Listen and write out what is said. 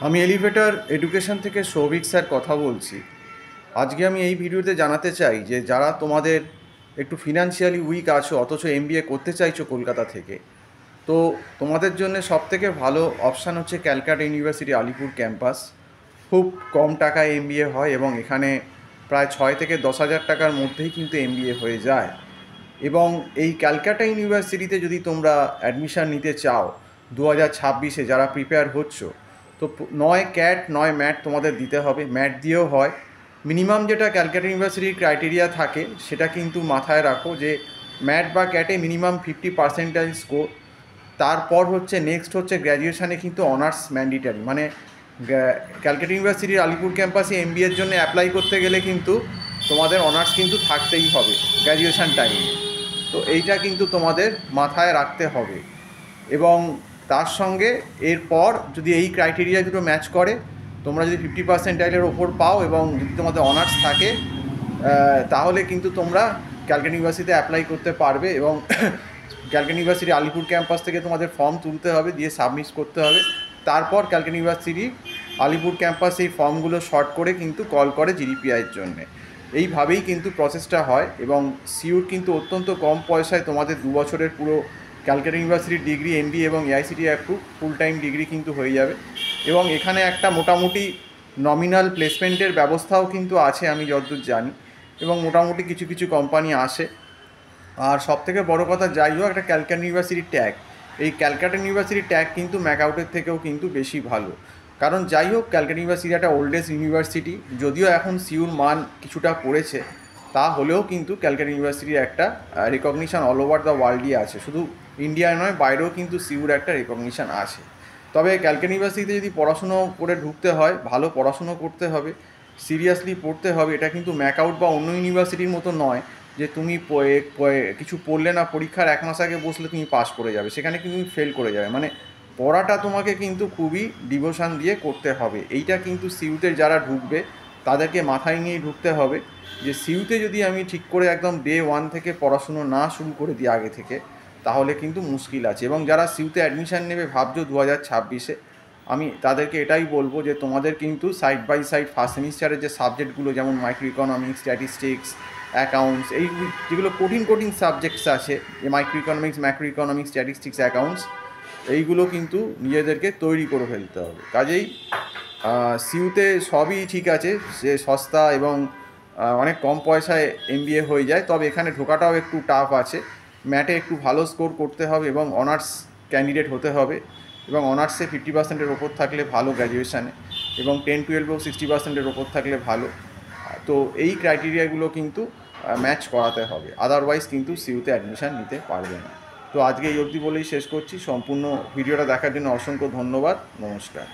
আমি elevator education থেকে Souvik sir কথা বলছি। আজকে আমি এই ভিডিওতে জানাতে চাই যে যারা তোমাদের একটু ফিনান্সিয়ালি উইক আছো অথচ এমবিএ করতে চাইছো কলকাতা থেকে, তো তোমাদের জন্য সবথেকে ভালো অপশান হচ্ছে ক্যালকাটা ইউনিভার্সিটি আলিপুর ক্যাম্পাস। খুব কম টাকায় এমবিএ হয় এবং এখানে প্রায় 6 থেকে 10 হাজার টাকার মধ্যেই কিন্তু এমবিএ হয়ে যায়। এবং এই ক্যালকাটা ইউনিভার্সিটিতে যদি তোমরা অ্যাডমিশান নিতে চাও 2026-এ যারা প্রিপেয়ার হচ্ছ, তো নয় ক্যাট নয় ম্যাট তোমাদের দিতে হবে। ম্যাট দিয়েও হয়। মিনিমাম যেটা ক্যালকাটা ইউনিভার্সিটির ক্রাইটেরিয়া থাকে সেটা কিন্তু মাথায় রাখো যে ম্যাট বা ক্যাটে মিনিমাম 50% স্কোর। তারপর হচ্ছে নেক্সট হচ্ছে গ্র্যাজুয়েশানে কিন্তু অনার্স ম্যান্ডেটারি, মানে ক্যালকাটা ইউনিভার্সিটির আলিপুর ক্যাম্পাসে এমবিএর জন্য অ্যাপ্লাই করতে গেলে কিন্তু তোমাদের অনার্স কিন্তু থাকতেই হবে গ্র্যাজুয়েশান টাইমে। তো এইটা কিন্তু তোমাদের মাথায় রাখতে হবে। এবং তার সঙ্গে এরপর যদি এই ক্রাইটেরিয়া দুটো ম্যাচ করে, তোমরা যদি 50%-এর ওপর পাও এবং যদি তোমাদের অনার্স থাকে, তাহলে কিন্তু তোমরা ক্যালকাটা ইউনিভার্সিটিতে অ্যাপ্লাই করতে পারবে। এবং ক্যালকাটা ইউনিভার্সিটি আলিপুর ক্যাম্পাস থেকে তোমাদের ফর্ম তুলতে হবে, দিয়ে সাবমিট করতে হবে। তারপর ক্যালকাটা ইউনিভার্সিটি আলিপুর ক্যাম্পাস এই ফর্মগুলো শর্ট করে কিন্তু কল করে জিডিপিআইয়ের জন্যে। এইভাবেই কিন্তু প্রসেসটা হয়। এবং সিউর কিন্তু অত্যন্ত কম পয়সায় তোমাদের 2 বছরের পুরো ক্যালকাটা ইউনিভার্সিটির ডিগ্রি, এমবিএ এবং AICTE approve full time degree কিন্তু হয়ে যাবে। এবং এখানে একটা মোটামুটি নমিনাল প্লেসমেন্টের ব্যবস্থাও কিন্তু আছে আমি যতদূর জানি, এবং মোটামুটি কিছু কিছু কোম্পানি আসে। আর সবথেকে বড় কথা, যাই হোক, একটা ক্যালকাটা ইউনিভার্সিটির ট্যাগ, এই ক্যালকাটা ইউনিভার্সিটির ট্যাগ কিন্তু ম্যাকআউটের থেকেও কিন্তু বেশি ভালো। কারণ যাই হোক, ক্যালকাটা ইউনিভার্সিটি একটা ওল্ডেস্ট ইউনিভার্সিটি, যদিও এখন সিউর মান কিছুটা পড়েছে, তা হলেও কিন্তু ক্যালকাটা ইউনিভার্সিটির একটা রেকগনিশান অল ওভার দ্য ওয়ার্ল্ডই আছে। শুধু ইন্ডিয়ায় নয়, বাইরেও কিন্তু সিউর একটা রেকগনিশান আছে। তবে ক্যালকাটা ইউনিভার্সিটিতে যদি পড়াশুনো করে ঢুকতে হয়, ভালো পড়াশুনো করতে হবে, সিরিয়াসলি পড়তে হবে। এটা কিন্তু ম্যাকআউট বা অন্য ইউনিভার্সিটির মতো নয় যে তুমি কিছু পড়লে না, পরীক্ষার 1 মাস আগে বসলে তুমি পাস করে যাবে, সেখানে কিন্তু তুমি ফেল করে যাবে। মানে পড়াটা তোমাকে কিন্তু খুবই ডিভোশন দিয়ে করতে হবে। এইটা কিন্তু সিউতে যারা ঢুকবে তাদেরকে মাথায় নিয়ে ঢুকতে হবে যে সিউতে যদি আমি ঠিক করে একদম ডে 1 থেকে পড়াশুনো না শুরু করে দিই আগে থেকে, তাহলে কিন্তু মুশকিল আছে। এবং যারা সিউতে অ্যাডমিশান নেবে ভাবছো 2026-এ, আমি তাদেরকে এটাই বলবো যে তোমাদের কিন্তু সাইড বাই সাইড ফার্স্ট সেমিস্টারের যে সাবজেক্টগুলো, যেমন মাইক্রো ইকোনমিক্স, স্ট্যাটিস্টিক্স, অ্যাকাউন্টস, এই যেগুলো কঠিন কঠিন সাবজেক্টস আছে, যে micro economics, macro economics, statistics, accounts, এইগুলো কিন্তু নিজেদেরকে তৈরি করে ফেলতে হবে। কাজেই সিউতে সবই ঠিক আছে, সে সস্তা এবং অনেক কম পয়সায় এমবিএ হয়ে যায়। তবে এখানে ঢোকাটাও একটু টাফ আছে। ম্যাটে একটু ভালো স্কোর করতে হবে এবং অনার্স ক্যান্ডিডেট হতে হবে। এবং অনার্সে 50%-এর ওপর থাকলে ভালো গ্র্যাজুয়েশানে, এবং 10-12-এও 60%-এর ওপর থাকলে ভালো। তো এই ক্রাইটেরিয়াগুলো কিন্তু ম্যাচ করাতে হবে, আদারওয়াইজ কিন্তু সিউতে অ্যাডমিশান নিতে পারবে না। তো আজকে এই অবধি বলেই শেষ করছি। সম্পূর্ণ ভিডিওটা দেখার জন্য অসংখ্য ধন্যবাদ। নমস্কার।